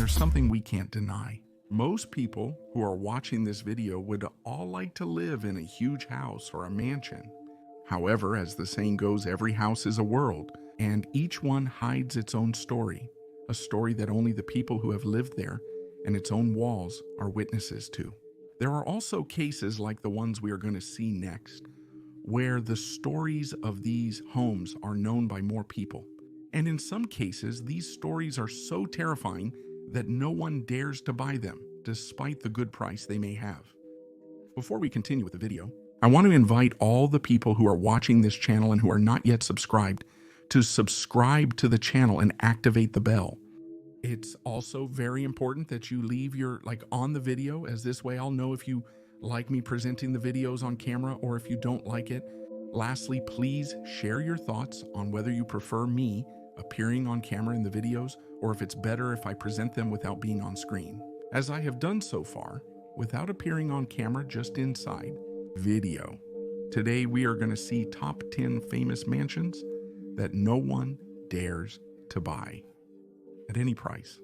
there's something we can't deny. Most people who are watching this video would all like to live in a huge house or a mansion. However, as the saying goes, every house is a world, and each one hides its own story, a story that only the people who have lived there and its own walls are witnesses to. There are also cases like the ones we are going to see next, where the stories of these homes are known by more people. And in some cases, these stories are so terrifying that no one dares to buy them, despite the good price they may have. Before we continue with the video, I want to invite all the people who are watching this channel and who are not yet subscribed to subscribe to the channel and activate the bell. It's also very important that you leave your on the video, as this way I'll know if you like me presenting the videos on camera or if you don't like it. Lastly, please share your thoughts on whether you prefer me appearing on camera in the videos or if it's better if I present them without being on screen, as I have done so far without appearing on camera, just inside video. Today we are going to see top 10 famous mansions that no one dares to buy at any price.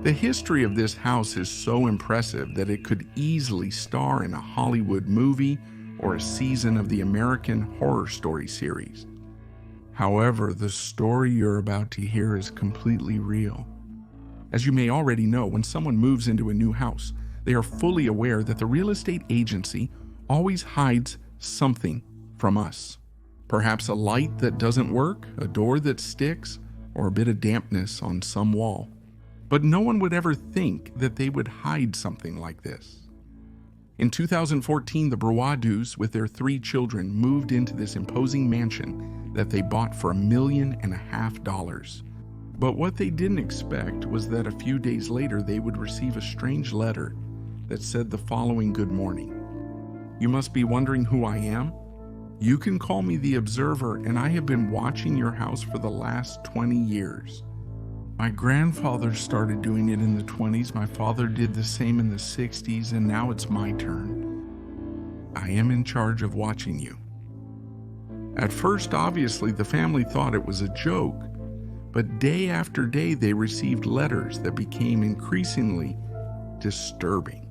The history of this house is so impressive that it could easily star in a Hollywood movie or a season of the American Horror Story series. However, the story you're about to hear is completely real. As you may already know, when someone moves into a new house, they are fully aware that the real estate agency always hides something from us. Perhaps a light that doesn't work, a door that sticks, or a bit of dampness on some wall. But no one would ever think that they would hide something like this. In 2014, the Brawadus, with their 3 children, moved into this imposing mansion that they bought for $1.5 million. But what they didn't expect was that a few days later they would receive a strange letter that said the following: "Good morning. You must be wondering who I am? You can call me the Observer, and I have been watching your house for the last 20 years. My grandfather started doing it in the 20s, my father did the same in the 60s, and now it's my turn. I am in charge of watching you." At first, obviously, the family thought it was a joke, but day after day they received letters that became increasingly disturbing.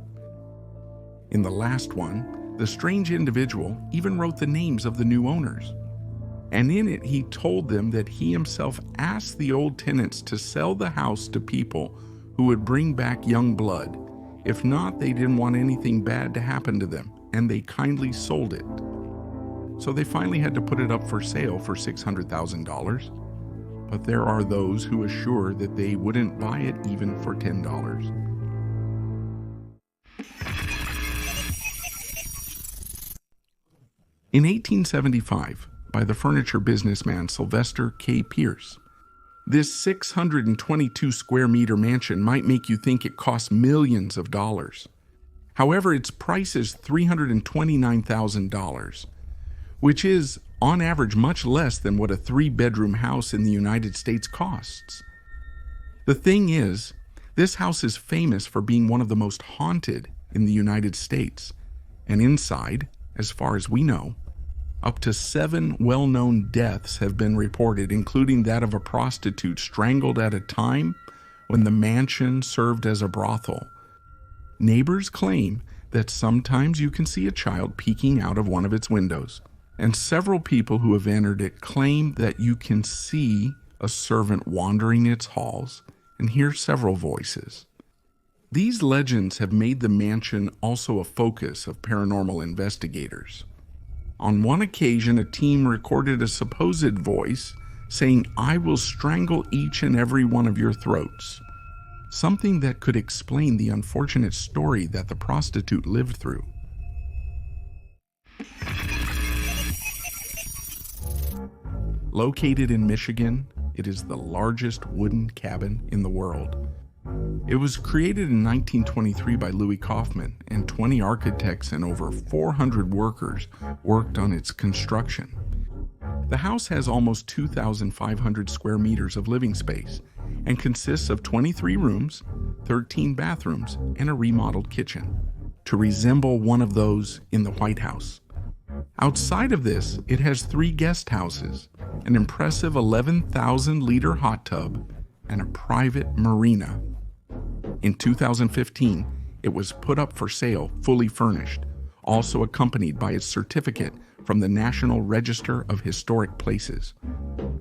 In the last one, the strange individual even wrote the names of the new owners. And in it, he told them that he himself asked the old tenants to sell the house to people who would bring back young blood. If not, they didn't want anything bad to happen to them, and they kindly sold it. So they finally had to put it up for sale for $600,000. But there are those who assure that they wouldn't buy it even for $10. In 1875, by the furniture businessman Sylvester K. Pierce, this 622 square meter mansion might make you think it costs millions of dollars. However, its price is $329,000, which is, on average, much less than what a 3-bedroom house in the United States costs. The thing is, this house is famous for being one of the most haunted in the United States, and inside, as far as we know, up to 7 well-known deaths have been reported, including that of a prostitute strangled at a time when the mansion served as a brothel. Neighbors claim that sometimes you can see a child peeking out of one of its windows, and several people who have entered it claim that you can see a servant wandering its halls and hear several voices. These legends have made the mansion also a focus of paranormal investigators. On one occasion, a team recorded a supposed voice saying, "I will strangle each and every one of your throats," something that could explain the unfortunate story that the prostitute lived through. Located in Michigan, it is the largest wooden cabin in the world. It was created in 1923 by Louis Kaufman, and 20 architects and over 400 workers worked on its construction. The house has almost 2,500 square meters of living space and consists of 23 rooms, 13 bathrooms, and a remodeled kitchen, to resemble one of those in the White House. Outside of this, it has 3 guest houses, an impressive 11,000-liter hot tub, and a private marina. In 2015, it was put up for sale, fully furnished, also accompanied by its certificate from the National Register of Historic Places,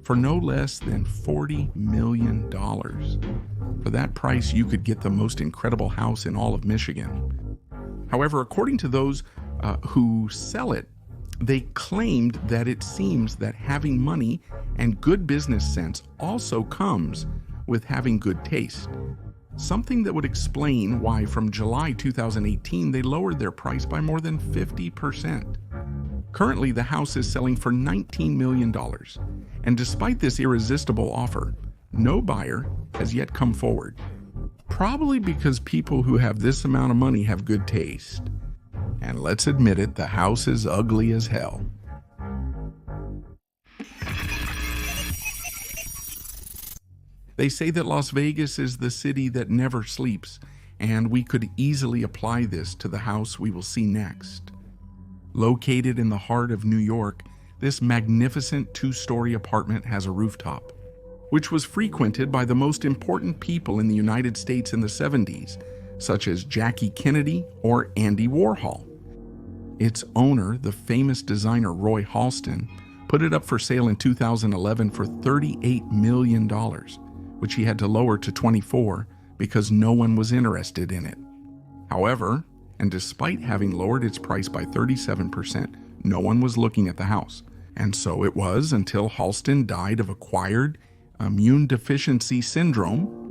for no less than $40 million. For that price, you could get the most incredible house in all of Michigan. However, according to those who sell it, they claimed that it seems that having money and good business sense also comes with having good taste. Something that would explain why from July 2018 they lowered their price by more than 50%. Currently, the house is selling for $19 million, and despite this irresistible offer, no buyer has yet come forward. Probably because people who have this amount of money have good taste. And let's admit it, the house is ugly as hell. They say that Las Vegas is the city that never sleeps, and we could easily apply this to the house we will see next. Located in the heart of New York, this magnificent 2-story apartment has a rooftop, which was frequented by the most important people in the United States in the 70s, such as Jackie Kennedy or Andy Warhol. Its owner, the famous designer Roy Halston, put it up for sale in 2011 for $38 million, which he had to lower to $24 because no one was interested in it. However, and despite having lowered its price by 37%, no one was looking at the house. And so it was until Halston died of acquired immune deficiency syndrome.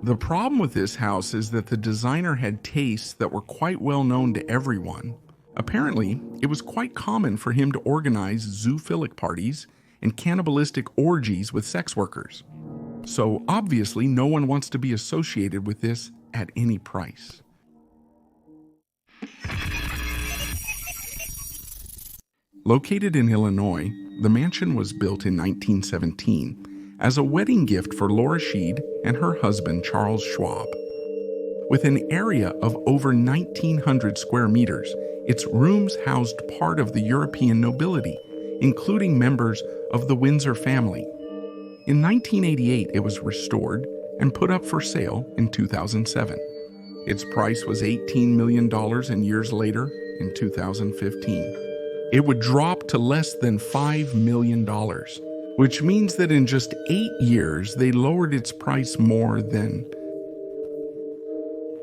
The problem with this house is that the designer had tastes that were quite well known to everyone. Apparently, it was quite common for him to organize zoophilic parties and cannibalistic orgies with sex workers. So obviously, no one wants to be associated with this at any price. Located in Illinois, the mansion was built in 1917 as a wedding gift for Laura Sheed and her husband Charles Schwab. With an area of over 1,900 square meters, its rooms housed part of the European nobility, including members of the Windsor family. In 1988, it was restored and put up for sale in 2007. Its price was $18 million, and years later, in 2015, it would drop to less than $5 million, which means that in just 8 years, they lowered its price more than.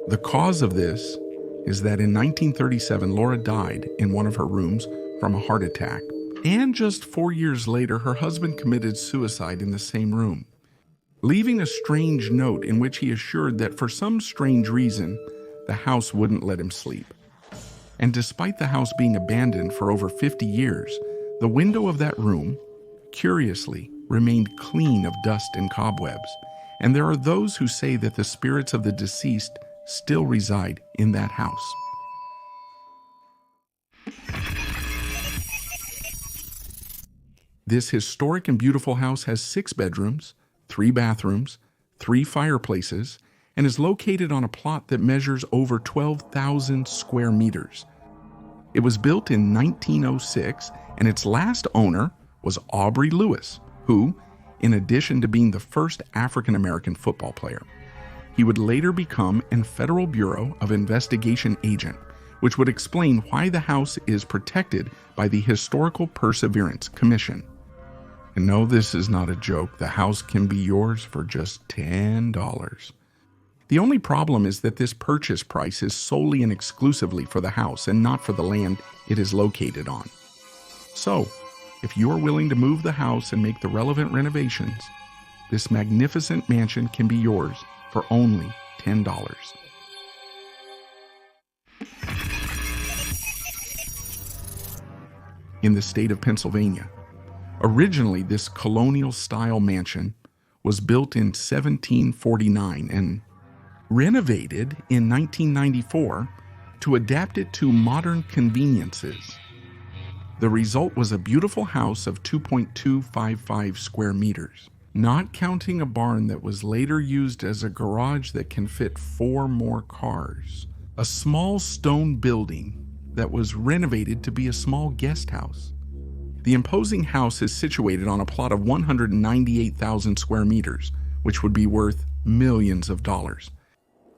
The cause of this is that in 1937, Laura died in one of her rooms from a heart attack, and just 4 years later, her husband committed suicide in the same room, leaving a strange note in which he assured that for some strange reason, the house wouldn't let him sleep. And despite the house being abandoned for over 50 years, the window of that room, curiously, remained clean of dust and cobwebs, and there are those who say that the spirits of the deceased still reside in that house. This historic and beautiful house has 6 bedrooms, 3 bathrooms, 3 fireplaces, and is located on a plot that measures over 12,000 square meters. It was built in 1906, and its last owner was Aubrey Lewis, who, in addition to being the first African-American football player, he would later become a Federal Bureau of Investigation agent, which would explain why the house is protected by the Historical Perseverance Commission. And no, this is not a joke. The house can be yours for just $10. The only problem is that this purchase price is solely and exclusively for the house and not for the land it is located on. So, if you are willing to move the house and make the relevant renovations, this magnificent mansion can be yours for only $10. In the state of Pennsylvania, originally this colonial-style mansion was built in 1749 and renovated in 1994 to adapt it to modern conveniences. The result was a beautiful house of 2.255 square meters, not counting a barn that was later used as a garage that can fit 4 more cars. A small stone building that was renovated to be a small guest house. The imposing house is situated on a plot of 198,000 square meters, which would be worth millions of dollars.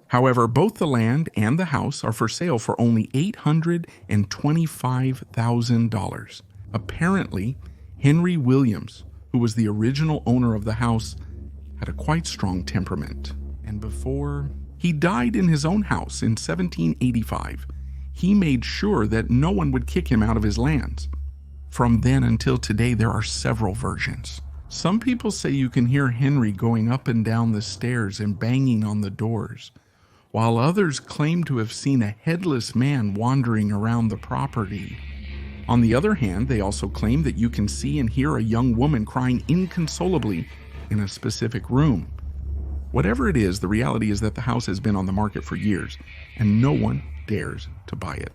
However, both the land and the house are for sale for only $825,000. Apparently, Henry Williams, who was the original owner of the house, had a quite strong temperament, and before he died in his own house in 1785, he made sure that no one would kick him out of his lands. From then until today, there are several versions. Some people say you can hear Henry going up and down the stairs and banging on the doors, while others claim to have seen a headless man wandering around the property. On the other hand, they also claim that you can see and hear a young woman crying inconsolably in a specific room. Whatever it is, the reality is that the house has been on the market for years, and no one dares to buy it.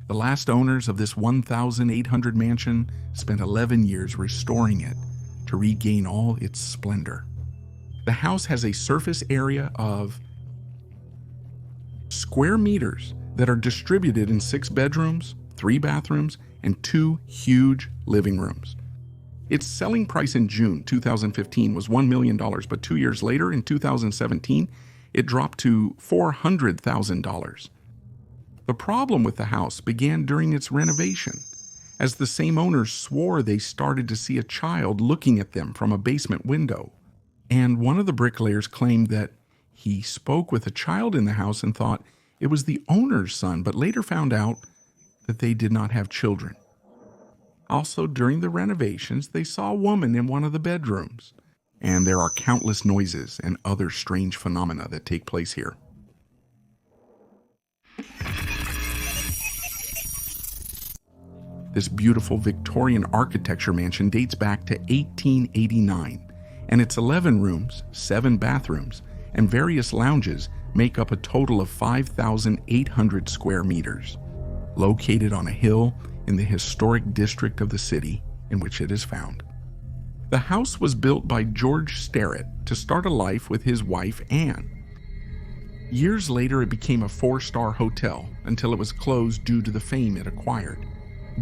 The last owners of this 1,800 mansion spent 11 years restoring it to regain all its splendor. The house has a surface area of square meters that are distributed in 6 bedrooms, 3 bathrooms, and 2 huge living rooms. Its selling price in June 2015 was $1 million, but 2 years later, in 2017, it dropped to $400,000. The problem with the house began during its renovation, as the same owners swore they started to see a child looking at them from a basement window. And one of the bricklayers claimed that he spoke with a child in the house and thought it was the owner's son, but later found out that they did not have children. Also, during the renovations, they saw a woman in one of the bedrooms. And there are countless noises and other strange phenomena that take place here. This beautiful Victorian architecture mansion dates back to 1889, and its 11 rooms, 7 bathrooms, and various lounges make up a total of 5,800 square meters. Located on a hill in the historic district of the city in which it is found. The house was built by George Sterrett to start a life with his wife, Anne. Years later, it became a 4-star hotel until it was closed due to the fame it acquired.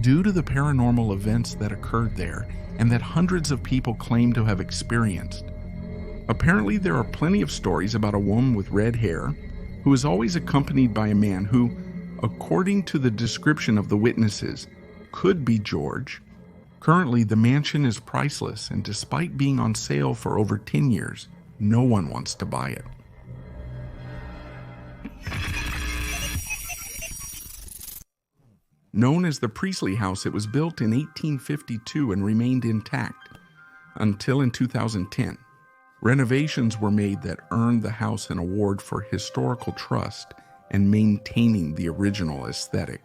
Due to the paranormal events that occurred there and that hundreds of people claim to have experienced. Apparently, there are plenty of stories about a woman with red hair who is always accompanied by a man who, according to the description of the witnesses, could be George. Currently, the mansion is priceless, and despite being on sale for over 10 years, no one wants to buy it. Known as the Priestley House, it was built in 1852 and remained intact until in 2010. Renovations were made that earned the house an award for historical trust and maintaining the original aesthetic.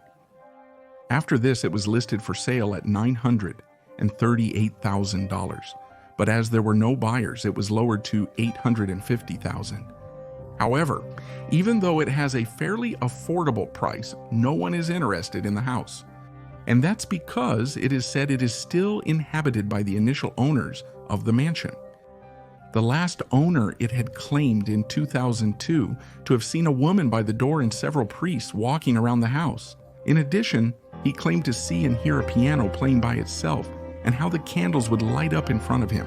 After this, it was listed for sale at $938,000, but as there were no buyers, it was lowered to $850,000. However, even though it has a fairly affordable price, no one is interested in the house. And that's because it is said it is still inhabited by the initial owners of the mansion. The last owner it had claimed in 2002 to have seen a woman by the door and several priests walking around the house. In addition, he claimed to see and hear a piano playing by itself and how the candles would light up in front of him.